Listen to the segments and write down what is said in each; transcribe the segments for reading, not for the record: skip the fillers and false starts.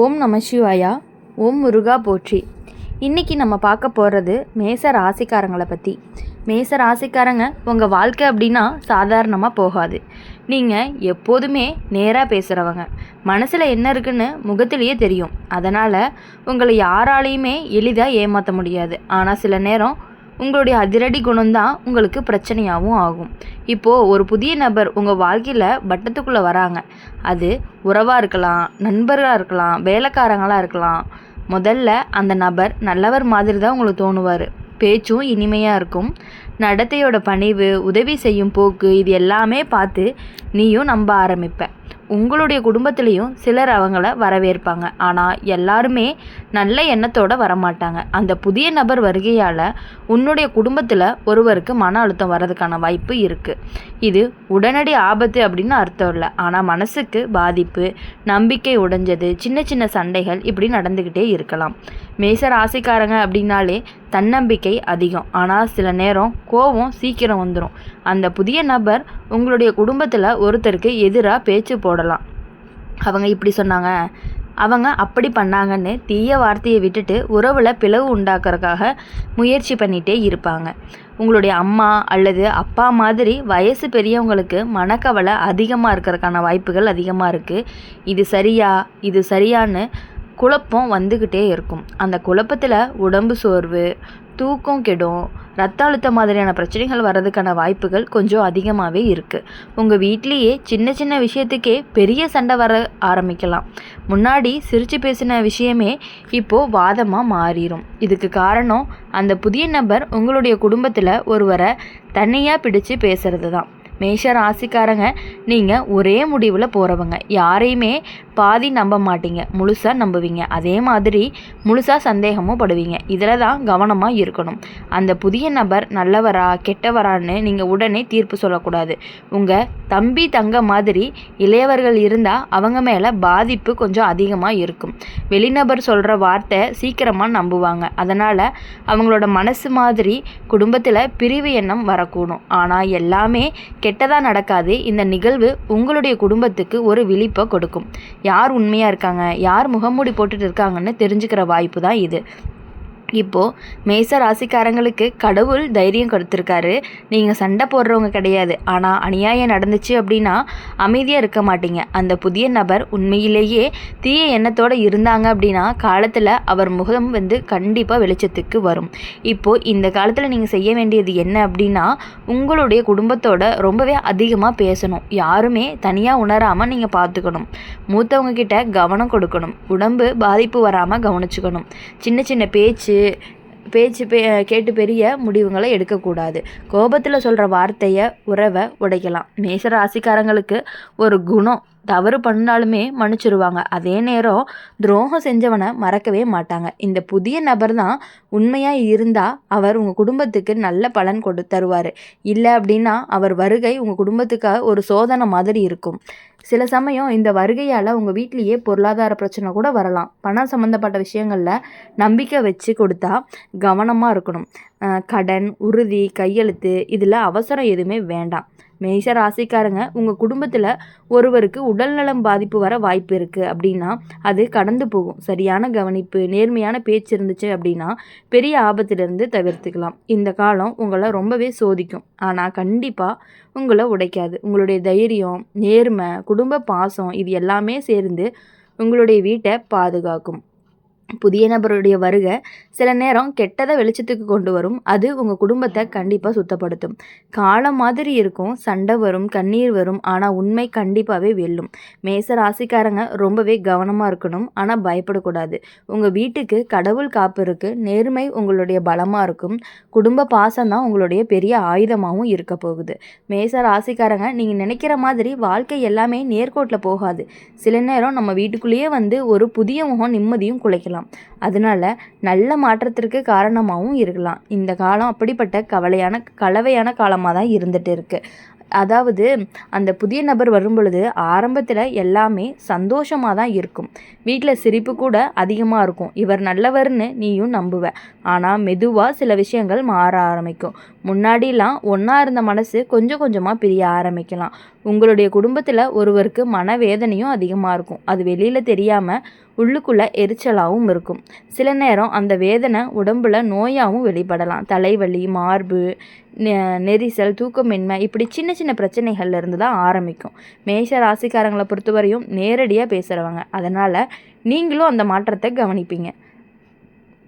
ஓம் நம சிவாயா. ஓம் முருகா போற்றி. இன்றைக்கி நம்ம பார்க்க போகிறது மேச ராசிக்காரங்களை பற்றி. மேச ராசிக்காரங்க உங்கள் வாழ்க்கை அப்படின்னா சாதாரணமாக போகாது. நீங்கள் எப்போதுமே நேராக பேசுகிறவங்க. மனசில் என்ன இருக்குன்னு முகத்திலேயே தெரியும். அதனால் உங்களை யாராலையுமே எளிதாக ஏமாற்ற முடியாது. ஆனால் சில நேரம் உங்களுடைய அதிரடி குணம்தான் உங்களுக்கு பிரச்சனையாகவும் ஆகும். இப்போது ஒரு புதிய நபர் உங்கள் வாழ்க்கையில் வட்டத்துக்குள்ளே வராங்க. அது உறவாக இருக்கலாம், நண்பர்களாக இருக்கலாம், வேலைக்காரங்களாக இருக்கலாம். முதல்ல அந்த நபர் நல்லவர் மாதிரி தான் உங்களுக்கு தோணுவார். பேச்சும் இனிமையாக இருக்கும். நடத்தையோட பணிவு, உதவி செய்யும் போக்கு, இது எல்லாமே பார்த்து நீயும் நம்ப ஆரம்பிப்ப. உங்களுடைய குடும்பத்துலேயும் சிலர் அவங்கள வரவேற்பாங்க. ஆனால் எல்லாருமே நல்ல எண்ணத்தோடு வரமாட்டாங்க. அந்த புதிய நபர் வருகையால் உன்னுடைய குடும்பத்தில் ஒருவருக்கு மன அழுத்தம் வர்றதுக்கான வாய்ப்பு இருக்குது. இது உடனடி ஆபத்து அப்படின்னு அர்த்தம் இல்லை. ஆனால் மனசுக்கு பாதிப்பு, நம்பிக்கை உடைஞ்சது, சின்ன சின்ன சண்டைகள் இப்படி நடந்துக்கிட்டே இருக்கலாம். மேச ராசிக்காரங்க அப்படின்னாலே தன்னம்பிக்கை அதிகம். ஆனால் சில நேரம் கோபம் சீக்கிரம் வந்துடும். அந்த புதிய நபர் உங்களுடைய குடும்பத்தில் ஒருத்தருக்கு எதிராக பேச்சு போடலாம். அவங்க இப்படி சொன்னாங்க, அவங்க அப்படி பண்ணாங்கன்னு தீய வார்த்தையை விட்டுட்டு உறவில் பிளவு உண்டாக்குறதுக்காக முயற்சி பண்ணிகிட்டே இருப்பாங்க. உங்களுடைய அம்மா அல்லது அப்பா மாதிரி வயசு பெரியவங்களுக்கு மனக்கவலை அதிகமாக இருக்கிறதுக்கான வாய்ப்புகள் அதிகமாக இருக்குது. இது சரியான்னு குழப்பம் வந்துக்கிட்டே இருக்கும். அந்த குழப்பத்தில் உடம்பு சோர்வு, தூக்கம் கெடும், ரத்த அழுத்தம் மாதிரியான பிரச்சனைகள் வர்றதுக்கான வாய்ப்புகள் கொஞ்சம் அதிகமாகவே இருக்குது. உங்கள் வீட்லேயே சின்ன சின்ன விஷயத்துக்கே பெரிய சண்டை வர ஆரம்பிக்கலாம். முன்னாடி சிரித்து பேசின விஷயமே இப்போது வாதமாக மாறிடும். இதுக்கு காரணம் அந்த புதிய நபர் உங்களுடைய குடும்பத்தில் ஒருவரை தனியாக பிடிச்சு பேசுகிறது தான். மேஷ ராசிக்காரங்க நீங்கள் ஒரே முடிவில் போகிறவங்க. யாரையுமே பாதி நம்ப மாட்டீங்க, முழுசாக நம்புவீங்க. அதே மாதிரி முழுசாக சந்தேகமும் படுவீங்க. இதில் தான் கவனமாக இருக்கணும். அந்த புதிய நபர் நல்லவரா கெட்டவரான்னு நீங்கள் உடனே தீர்ப்பு சொல்லக்கூடாது. உங்கள் தம்பி தங்க மாதிரி இளையவர்கள் இருந்தால் அவங்க மேலே பாதிப்பு கொஞ்சம் அதிகமாக இருக்கும். வெளிநபர் சொல்கிற வார்த்தை சீக்கிரமாக நம்புவாங்க. அதனால் அவங்களோட மனசு மாதிரி குடும்பத்தில் பிரிவு எண்ணம் வரக்கூடும். ஆனால் எல்லாமே கெட்டதாக நடக்காது. இந்த நிகழ்வு உங்களுடைய குடும்பத்துக்கு ஒரு விழிப்பை கொடுக்கும். யார் உண்மையாக இருக்காங்க, யார் முகமூடி போட்டுட்டு இருக்காங்கன்னு தெரிஞ்சுக்கிற வாய்ப்பு தான் இது. இப்போது மேச ராசிக்காரங்களுக்கு கடவுள் தைரியம் கொடுத்துருக்காரு. நீங்கள் சண்டை போடுறவங்க கிடையாது. ஆனால் அநியாயம் நடந்துச்சு அப்படின்னா அமைதியாக இருக்க மாட்டீங்க. அந்த புதிய நபர் உண்மையிலேயே தீய எண்ணத்தோடு இருந்தாங்க அப்படின்னா காலத்தில் அவர் முகம் கண்டிப்பாக வெளிச்சத்துக்கு வரும். இப்போது இந்த காலத்தில் நீங்கள் செய்ய வேண்டியது என்ன அப்படின்னா, உங்களுடைய குடும்பத்தோட ரொம்பவே அதிகமாக பேசணும். யாருமே தனியாக உணராமல் நீங்கள் பார்த்துக்கணும். மூத்தவங்க கிட்ட கவனம் கொடுக்கணும். உடம்பு பாதிப்பு வராமல் கவனிச்சுக்கணும். சின்ன சின்ன பேச்சு கேட்டு பெரிய முடிவுகளை எடுக்கக்கூடாது. கோபத்தில் சொல்கிற வார்த்தையை உறவை உடைக்கலாம். மேச ராசிக்காரங்களுக்கு ஒரு குணம், தவறு பண்ணாலுமே மன்னிச்சிருவாங்க. அதே நேரம் துரோகம் செஞ்சவனை மறக்கவே மாட்டாங்க. இந்த புதிய நபர் தான் உண்மையாக இருந்தால் அவர் உங்கள் குடும்பத்துக்கு நல்ல பலன் தருவார். இல்லை அப்படின்னா அவர் வருகை உங்கள் குடும்பத்துக்காக ஒரு சோதனை மாதிரி இருக்கும். சில சமயம் இந்த வருகையால் உங்கள் வீட்லேயே பொருளாதார பிரச்சனை கூட வரலாம். பணம் சம்மந்தப்பட்ட விஷயங்களில் நம்பிக்கை வச்சு கொடுத்தா கவனமாக இருக்கணும். கடன், உறுதி, கையெழுத்து இதில் அவசரம் எதுவுமே வேண்டாம். மேஷ ராசிக்காரங்க உங்கள் குடும்பத்தில் ஒருவருக்கு உடல்நலம் பாதிப்பு வர வாய்ப்பு இருக்குது அப்படின்னா அது கடந்து போகும். சரியான கவனிப்பு, நேர்மையான பேச்சு இருந்துச்சு அப்படின்னா பெரிய ஆபத்திலிருந்து தவிர்த்துக்கலாம். இந்த காலம் உங்களை ரொம்பவே சோதிக்கும். ஆனால் கண்டிப்பாக உங்களை உடைக்காது. உங்களுடைய தைரியம், நேர்மை, குடும்ப பாசம் இது எல்லாமே சேர்ந்து உங்களுடைய வீட்டை பாதுகாக்கும். புதிய நபருடைய வருகை சில நேரம் கெட்டதை வெளிச்சத்துக்கு கொண்டு வரும். அது உங்கள் குடும்பத்தை கண்டிப்பாக சுத்தப்படுத்தும். காலம் மாதிரி இருக்கும், சண்டை வரும், கண்ணீர் வரும். ஆனால் உண்மை கண்டிப்பாகவே வெல்லும். மேச ராசிக்காரங்க ரொம்பவே கவனமாக இருக்கணும். ஆனால் பயப்படக்கூடாது. உங்கள் வீட்டுக்கு கடவுள் காப்பு இருக்குது. நேர்மை உங்களுடைய பலமாக இருக்கும். குடும்ப பாசம் தான் உங்களுடைய பெரிய ஆயுதமாகவும் இருக்க போகுது. மேச ராசிக்காரங்க நீங்கள் நினைக்கிற மாதிரி வாழ்க்கை எல்லாமே நேர்கோட்டில் போகாது. சில நேரம் நம்ம வீட்டுக்குள்ளேயே ஒரு புதிய முகம் நிம்மதியும் குலைக்கலாம். அதனால நல்ல மாற்றத்திற்கு காரணமாகவும் இருக்கலாம். இந்த காலம் அப்படிப்பட்ட கலவையான காலமாக தான் இருந்துட்டு இருக்கு. அதாவது அந்த புதிய நபர் வரும் பொழுது ஆரம்பத்தில் எல்லாமே சந்தோஷமாக தான் இருக்கும். வீட்டில் சிரிப்பு கூட அதிகமாக இருக்கும். இவர் நல்லவர்னு நீயும் நம்புவ. ஆனால் மெதுவாக சில விஷயங்கள் மாற ஆரம்பிக்கும். முன்னாடிலாம் ஒன்றா இருந்த மனசு கொஞ்சம் கொஞ்சமாக பிரிய ஆரம்பிக்கலாம். உங்களுடைய குடும்பத்தில் ஒருவருக்கு மனவேதனையும் அதிகமாக இருக்கும். அது வெளியில் தெரியாமல் உள்ளுக்குள்ளே எரிச்சலாகவும் இருக்கும். சில நேரம் அந்த வேதனை உடம்புல நோயாகவும் வெளிப்படலாம். தலைவலி, மார்பு நெரிசல், தூக்கமின்மை, இப்படி சின்ன சின்ன பிரச்சனைகள்ல இருந்து தான் ஆரம்பிக்கும். மேஷ ராசிக்காரங்களை பொறுத்தவரையும் நேரடியாக பேசுகிறவங்க. அதனால் நீங்களும் அந்த மாற்றத்தை கவனிப்பீங்க.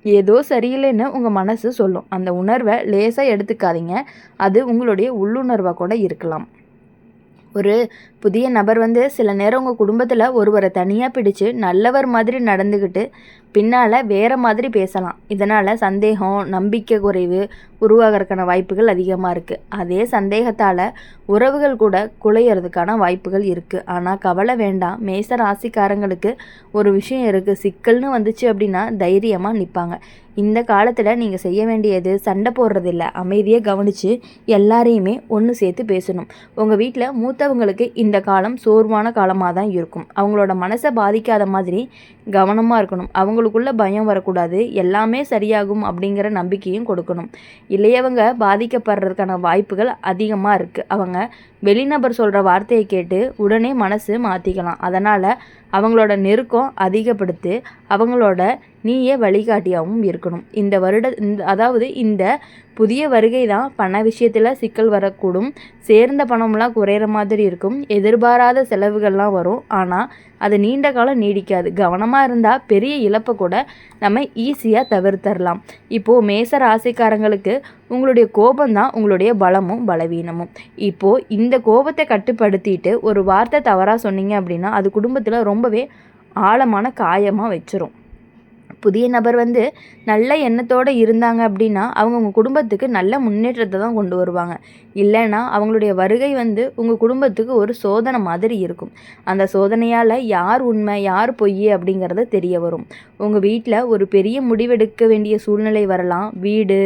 ஏதோ சரியில்லைன்னு உங்கள் மனசு சொல்லும். அந்த உணர்வை லேசாக எடுத்துக்காதீங்க. அது உங்களுடைய உள்ளுணர்வாக கூட இருக்கலாம். ஒரு புதிய நபர் சில நேரம் உங்கள் குடும்பத்தில் ஒருவரை தனியாக பிடிச்சு நல்லவர் மாதிரி நடந்துக்கிட்டு பின்னால் வேறு மாதிரி பேசலாம். இதனால் சந்தேகம், நம்பிக்கை குறைவு உருவாகிறதுக்கான வாய்ப்புகள் அதிகமாக இருக்குது. அதே சந்தேகத்தால் உறவுகள் கூட குலையிறதுக்கான வாய்ப்புகள் இருக்குது. ஆனால் கவலை வேண்டாம். மேச ராசிக்காரங்களுக்கு ஒரு விஷயம் இருக்குது. சிக்கல்னு வந்துச்சு அப்படின்னா தைரியமாக நிற்பாங்க. இந்த காலத்தில் நீங்கள் செய்ய வேண்டியது சண்டை போடுறதில்ல. அமைதியை கவனித்து எல்லாரையுமே ஒன்று சேர்த்து பேசணும். உங்கள் வீட்டில் மூத்தவங்களுக்கு இந்த காலம் சோர்வான காலமாக தான் இருக்கும். அவங்களோட மனசை பாதிக்காத மாதிரி கவனமாக இருக்கணும். அவங்களுக்குள்ள பயம் வரக்கூடாது. எல்லாமே சரியாகும் அப்படிங்கிற நம்பிக்கையும் கொடுக்கணும். இளையவங்க பாதிக்கப்படுறதுக்கான வாய்ப்புகள் அதிகமாக இருக்குது. அவங்க வெளிநபர் சொல்கிற வார்த்தையை கேட்டு உடனே மனசு மாற்றிக்கலாம். அதனால் அவங்களோட நெருக்கம் அதிகப்படுத்தி அவங்களோட நீயே வழிகாட்டியாகவும் இருக்கணும். இந்த புதிய வருகை தான் பண விஷயத்தில் சிக்கல் வரக்கூடும். சேர்ந்த பணம்லாம் குறையிற மாதிரி இருக்கும். எதிர்பாராத செலவுகள்லாம் வரும். ஆனால் அது நீண்ட காலம் நீடிக்காது. கவனமாக இருந்தால் பெரிய இழப்பை கூட நம்ம ஈஸியாக தவிர்த்தரலாம். இப்போது மேச ராசிக்காரங்களுக்கு உங்களுடைய கோபம்தான் உங்களுடைய பலமும் பலவீனமும். இப்போது இந்த கோபத்தை கட்டுப்படுத்திட்டு ஒரு வார்த்தை தவறாக சொன்னீங்க அப்படின்னா அது குடும்பத்தில் ரொம்பவே ஆழமான காயமாக வச்சிரும். புதிய நபர் நல்ல எண்ணத்தோடு இருந்தாங்க அப்படின்னா அவங்க உங்கள் குடும்பத்துக்கு நல்ல முன்னேற்றத்தை தான் கொண்டு வருவாங்க. இல்லைன்னா அவங்களுடைய வருகை உங்கள் குடும்பத்துக்கு ஒரு சோதனை மாதிரி இருக்கும். அந்த சோதனையால் யார் உண்மை யார் பொய் அப்படிங்கிறது தெரிய வரும். உங்கள் வீட்டில் ஒரு பெரிய முடிவெடுக்க வேண்டிய சூழ்நிலை வரலாம். வீடு,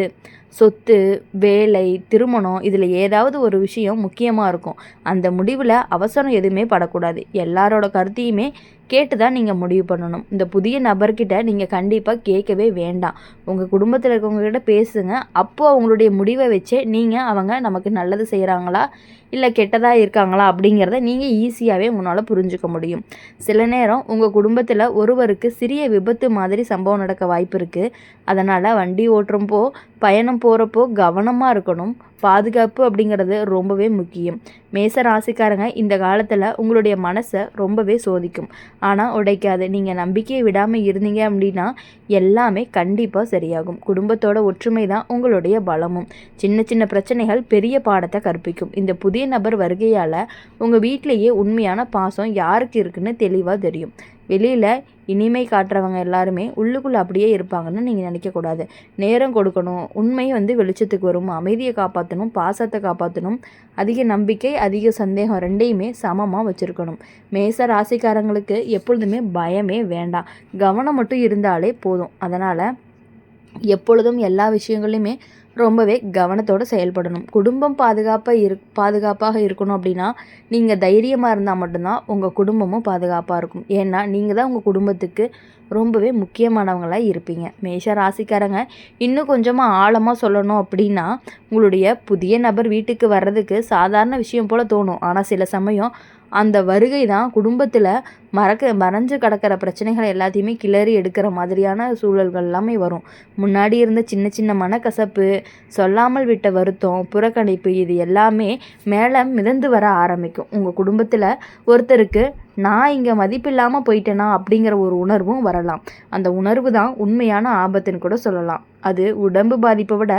சொத்து, வேலை, திருமணம், இதில் ஏதாவது ஒரு விஷயம் முக்கியமாக இருக்கும். அந்த முடிவில் அவசரம் எதுவுமே படக்கூடாது. எல்லாரோட கருத்தையுமே கேட்டு தான் நீங்கள் முடிவு பண்ணணும். இந்த புதிய நபர்கிட்ட நீங்கள் கண்டிப்பாக கேட்கவே வேண்டாம். உங்கள் குடும்பத்தில் இருக்கவங்ககிட்ட பேசுங்க. அப்போது அவங்களுடைய முடிவை வச்சு நீங்கள் அவங்க நமக்கு நல்லது செய்கிறாங்களா இல்லை கெட்டதாக இருக்காங்களா அப்படிங்கிறத நீங்கள் ஈஸியாகவே உங்களால் புரிஞ்சுக்க முடியும். சில நேரம் உங்கள் குடும்பத்தில் ஒருவருக்கு சிறிய விபத்து மாதிரி சம்பவம் நடக்க வாய்ப்பு இருக்குது. அதனால் வண்டி ஓட்டுறப்போ பயணம் போகிறப்போ கவனமாக இருக்கணும். பாதுகாப்பு அப்படிங்கிறது ரொம்பவே முக்கியம். மேச ராசிக்காரங்க இந்த காலத்தில் உங்களுடைய மனசை ரொம்பவே சோதிக்கும். ஆனால் உடைக்காது. நீங்கள் நம்பிக்கையை விடாமல் இருந்தீங்க அப்படின்னா எல்லாமே கண்டிப்பாக சரியாகும். குடும்பத்தோட ஒற்றுமை தான் உங்களுடைய பலமும். சின்ன சின்ன பிரச்சனைகள் பெரிய பாடத்தை கற்பிக்கும். இந்த புதிய நபர் வருகையால் உங்கள் வீட்டிலேயே உண்மையான பாசம் யாருக்கு இருக்குன்னு தெளிவாக தெரியும். வெளியில் இனிமை காட்டுறவங்க எல்லாருமே உள்ளுக்குள்ளே அப்படியே இருப்பாங்கன்னு நீங்கள் நினைக்கக்கூடாது. நேரம் கொடுக்கணும். உண்மை வெளிச்சத்துக்கு வரும். அமைதியை காப்பாற்றணும், பாசத்தை காப்பாற்றணும். அதிக நம்பிக்கை, அதிக சந்தேகம் ரெண்டையுமே சமமாக வச்சுருக்கணும். மேச ராசிக்காரங்களுக்கு எப்பொழுதுமே பயமே வேண்டாம். கவனம் மட்டும் இருந்தாலே போதும். அதனால் எப்பொழுதும் எல்லா விஷயங்களையுமே ரொம்பவே கவனத்தோடு செயல்படணும். குடும்பம் பாதுகாப்பாக இருக்கணும் அப்படின்னா நீங்கள் தைரியமாக இருந்தால் மட்டும்தான் உங்கள் குடும்பமும் பாதுகாப்பாக இருக்கும். ஏன்னா நீங்கள் தான் உங்கள் குடும்பத்துக்கு ரொம்பவே முக்கியமானவங்களாக இருப்பீங்க. மேஷ ராசிக்காரங்க இன்னும் கொஞ்சமாக ஆழமாக சொல்லணும் அப்படின்னா உங்களுடைய புதிய நபர் வீட்டுக்கு வர்றதுக்கு சாதாரண விஷயம் போல் தோணும். ஆனால் சில சமயம் அந்த வருகை தான் குடும்பத்தில் மறைஞ்சு கிடக்கிற பிரச்சனைகளை எல்லாத்தையுமே கிளறி எடுக்கிற மாதிரியான சூழல்கள் எல்லாமே வரும். முன்னாடி இருந்த சின்ன சின்ன மனக்கசப்பு, சொல்லாமல் விட்ட வருத்தம், புறக்கணிப்பு, இது எல்லாமே மேலே மிதந்து வர ஆரம்பிக்கும். உங்கள் குடும்பத்தில் ஒருத்தருக்கு நான் இங்கே மதிப்பில்லாமல் போயிட்டேனா அப்படிங்கிற ஒரு உணர்வும் வரலாம். அந்த உணர்வு தான் உண்மையான ஆபத்துன்னு கூட சொல்லலாம். அது உடம்பு பாதிப்பை விட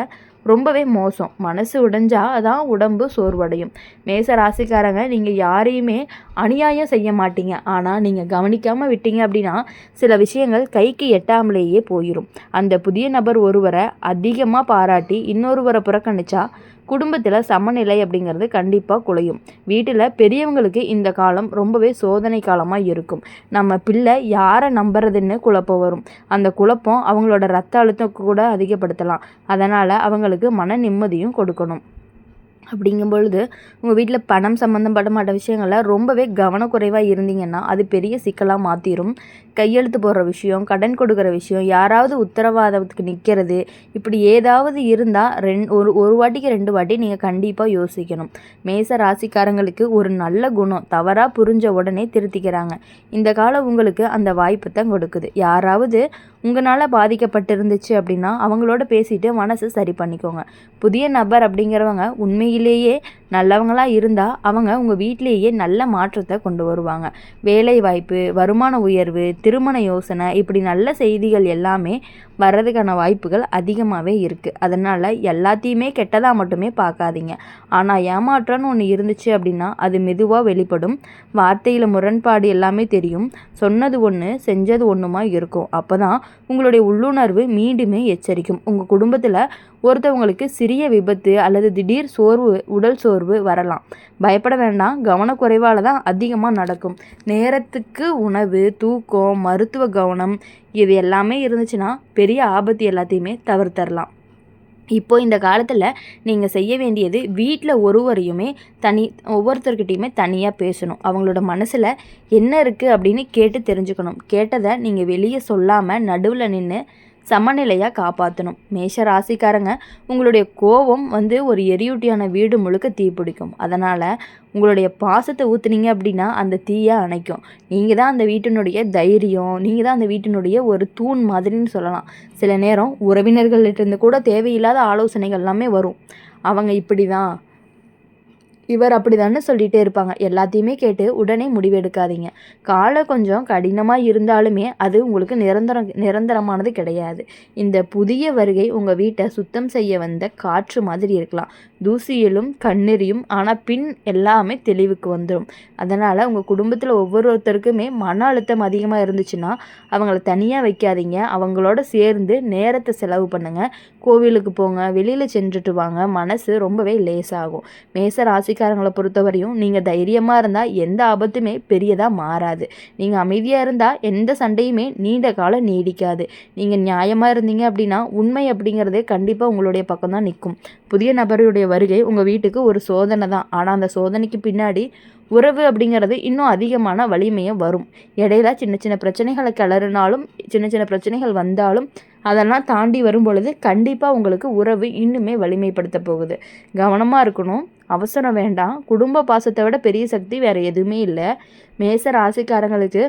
ரொம்பவே மோசம். மனசு உடைஞ்சா அதான் உடம்பு சோர்வடையும். மேச ராசிக்காரங்க நீங்கள் யாரையுமே அநியாயம் செய்ய மாட்டீங்க. ஆனால் நீங்கள் கவனிக்காமல் விட்டீங்க அப்படின்னா சில விஷயங்கள் கைக்கு எட்டாமலேயே போயிடும். அந்த புதிய நபர் ஒருவரை அதிகமாக பாராட்டி இன்னொருவரை புறக்கணிச்சா குடும்பத்தில் சமநிலை அப்படிங்கிறது கண்டிப்பாக குலையும். வீட்டில் பெரியவங்களுக்கு இந்த காலம் ரொம்பவே சோதனை காலமாக இருக்கும். நம்ம பிள்ளை யாரை நம்புறதுன்னு குழப்பம் வரும். அந்த குழப்பம் அவங்களோட ரத்த அழுத்தம் கூட அதிகப்படுத்தலாம். அதனால் அவங்களுக்கு மன நிம்மதியும் கொடுக்கணும். அப்படிங்கும் பொழுது உங்கள் வீட்டில் பணம் சம்மந்தப்பட்ட விஷயங்களில் ரொம்பவே கவனக்குறைவாக இருந்தீங்கன்னா அது பெரிய சிக்கலாக மாற்றிடும். கையெழுத்து போடுற விஷயம், கடன் கொடுக்குற விஷயம், யாராவது உத்தரவாதத்துக்கு நிற்கிறது, இப்படி ஏதாவது இருந்தால் ஒரு வாட்டிக்கு 2 வாட்டி நீங்கள் கண்டிப்பாக யோசிக்கணும். மேச ராசிக்காரங்களுக்கு ஒரு நல்ல குணம் தவறாக புரிஞ்ச உடனே திருத்திக்கிறாங்க. இந்த காலம் உங்களுக்கு அந்த வாய்ப்பு தான் கொடுக்குது. யாராவது உங்களால் பாதிக்கப்பட்டிருந்துச்சு அப்படின்னா அவங்களோட பேசிட்டு மனசை சரி பண்ணிக்கோங்க. புதிய நபர் அப்படிங்கிறவங்க உண்மையிலேயே நல்லவங்களாக இருந்தால் அவங்க உங்கள் வீட்டிலேயே நல்ல மாற்றத்தை கொண்டு வருவாங்க. வேலை வாய்ப்பு, வருமான உயர்வு, திருமண யோசனை, இப்படி நல்ல செய்திகள் எல்லாமே வர்றதுக்கான வாய்ப்புகள் அதிகமாகவே இருக்குது. அதனால் எல்லாத்தையுமே கெட்டதாக மட்டுமே பார்க்காதீங்க. ஆனால் ஏமாற்றம்னு ஒன்று இருந்துச்சு அப்படின்னா அது மெதுவாக வெளிப்படும். வார்த்தையில் முரண்பாடு எல்லாமே தெரியும். சொன்னது ஒன்று செஞ்சது ஒன்றுமா இருக்கும். அப்போ தான் உங்களுடைய உள்ளுணர்வு மீண்டுமே எச்சரிக்கும். உங்கள் குடும்பத்தில் ஒருத்தவங்களுக்கு சிறிய விபத்து அல்லது திடீர் உடல் சோர்வு வரலாம். பயப்பட வேண்டாம். கவனக்குறைவால் தான் அதிகமாக நடக்கும். நேரத்துக்கு உணவு, தூக்கம், மருத்துவ கவனம் இது எல்லாமே இருந்துச்சுன்னா பெரிய ஆபத்து எல்லாத்தையுமே தவிர்த்தரலாம். இப்போ இந்த காலத்தில் நீங்கள் செய்ய வேண்டியது வீட்டில் ஒவ்வொருத்தர்கிட்டையுமே தனியாக பேசணும். அவங்களோட மனசில் என்ன இருக்குது அப்படின்னு கேட்டு தெரிஞ்சுக்கணும். கேட்டதை நீங்கள் வெளியே சொல்லாமல் நடுவில் நின்று சமநிலையாக காப்பாற்றணும். மேஷ ராசிக்காரங்க, உங்களுடைய கோபம் ஒரு எரியூட்டியான வீடு முழுக்க தீப்பிடிக்கும். அதனால் உங்களுடைய பாசத்தை ஊற்றுனீங்க அப்படின்னா அந்த தீயை அணைக்கும். நீங்கள் தான் அந்த வீட்டினுடைய தைரியம், நீங்கள் தான் அந்த வீட்டினுடைய ஒரு தூண் மாதிரின்னு சொல்லலாம். சில நேரம் உறவினர்கள்கிட்ட கூட தேவையில்லாத ஆலோசனைகள் எல்லாமே வரும். அவங்க இப்படி தான், இவர் அப்படிதான்னு சொல்லிகிட்டே இருப்பாங்க. எல்லாத்தையுமே கேட்டு உடனே முடிவெடுக்காதீங்க. காலம் கொஞ்சம் கடினமாக இருந்தாலுமே அது உங்களுக்கு நிரந்தரமானது கிடையாது. இந்த புதிய வருகை உங்கள் வீட்டை சுத்தம் செய்ய வந்த காற்று மாதிரி இருக்கலாம். தூசியிலும் கண்ணெறியும், ஆனால் பின் எல்லாமே தெளிவுக்கு வந்துடும். அதனால் உங்கள் குடும்பத்தில் ஒவ்வொருத்தருக்குமே மன அழுத்தம் அதிகமாக இருந்துச்சுன்னா அவங்கள தனியாக வைக்காதீங்க. அவங்களோட சேர்ந்து நேரத்தை செலவு பண்ணுங்கள். கோவிலுக்கு போங்க, வெளியில் சென்றுட்டு வாங்க. மனசு ரொம்பவே லேசாகும். மேச ராசிக்காரங்களை பொறுத்தவரையும் நீங்கள் தைரியமாக இருந்தால் எந்த ஆபத்துமே பெரியதாக மாறாது. நீங்கள் அமைதியாக இருந்தால் எந்த சண்டையுமே நீண்ட காலம் நீடிக்காது. நீங்கள் நியாயமாக இருந்தீங்க அப்படின்னா உண்மை அப்படிங்கிறது கண்டிப்பாக உங்களுடைய பக்கம் தான் நிற்கும். புதிய நபருடைய வருகை உங்கள் வீட்டுக்கு ஒரு சோதனை தான். ஆனால் அந்த சோதனைக்கு பின்னாடி உறவு அப்படிங்கிறது இன்னும் அதிகமான வலிமையை வரும். இடையில சின்ன சின்ன பிரச்சனைகளை கிளறினாலும், சின்ன சின்ன பிரச்சனைகள் வந்தாலும் அதெல்லாம் தாண்டி வரும் பொழுது கண்டிப்பாக உங்களுக்கு உறவு இன்னுமே வலிமைப்படுத்த போகுது. கவனமாக இருக்கணும். அவசரம் வேண்டாம். குடும்ப பாசத்தை விட பெரிய சக்தி வேறு எதுவுமே இல்லை. மேச ராசிக்காரங்களுக்கு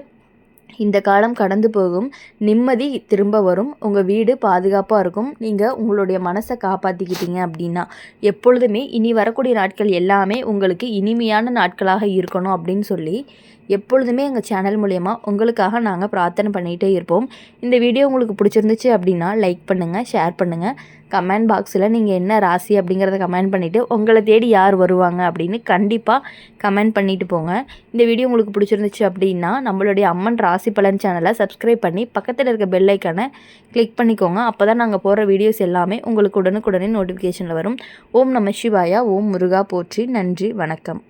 இந்த காலம் கடந்து போகும். நிம்மதி திரும்ப வரும். உங்கள் வீடு பாதுகாப்பாக இருக்கும். நீங்கள் உங்களுடைய மனசை காப்பாற்றிக்கிட்டீங்க அப்படின்னா எப்பொழுதுமே இனி வரக்கூடிய நாட்கள் எல்லாமே உங்களுக்கு இனிமையான நாட்களாக இருக்கணும் அப்படின்னு சொல்லி எப்பொழுதுமே எங்கள் சேனல் மூலயமா உங்களுக்காக நாங்கள் பிரார்த்தனை பண்ணிகிட்டே இருப்போம். இந்த வீடியோ உங்களுக்கு பிடிச்சிருந்துச்சு அப்படின்னா லைக் பண்ணுங்கள், ஷேர் பண்ணுங்கள். கமெண்ட் பாக்ஸில் நீங்கள் என்ன ராசி அப்படிங்கிறத கமெண்ட் பண்ணிவிட்டு உங்களை தேடி யார் வருவாங்க அப்படின்னு கண்டிப்பாக கமெண்ட் பண்ணிவிட்டு போங்க. இந்த வீடியோ உங்களுக்கு பிடிச்சிருந்துச்சு அப்படின்னா நம்மளுடைய அம்மன் ராசி பலன் சேனலை சப்ஸ்கிரைப் பண்ணி பக்கத்தில் இருக்க பெல் ஐக்கானை கிளிக் பண்ணிக்கோங்க. அப்போ தான் நாங்கள் போடுற வீடியோஸ் எல்லாமே உங்களுக்கு உடனுக்குடனே நோட்டிஃபிகேஷனில் வரும். ஓம் நம சிவாயா. ஓம் முருகா போற்றி. நன்றி, வணக்கம்.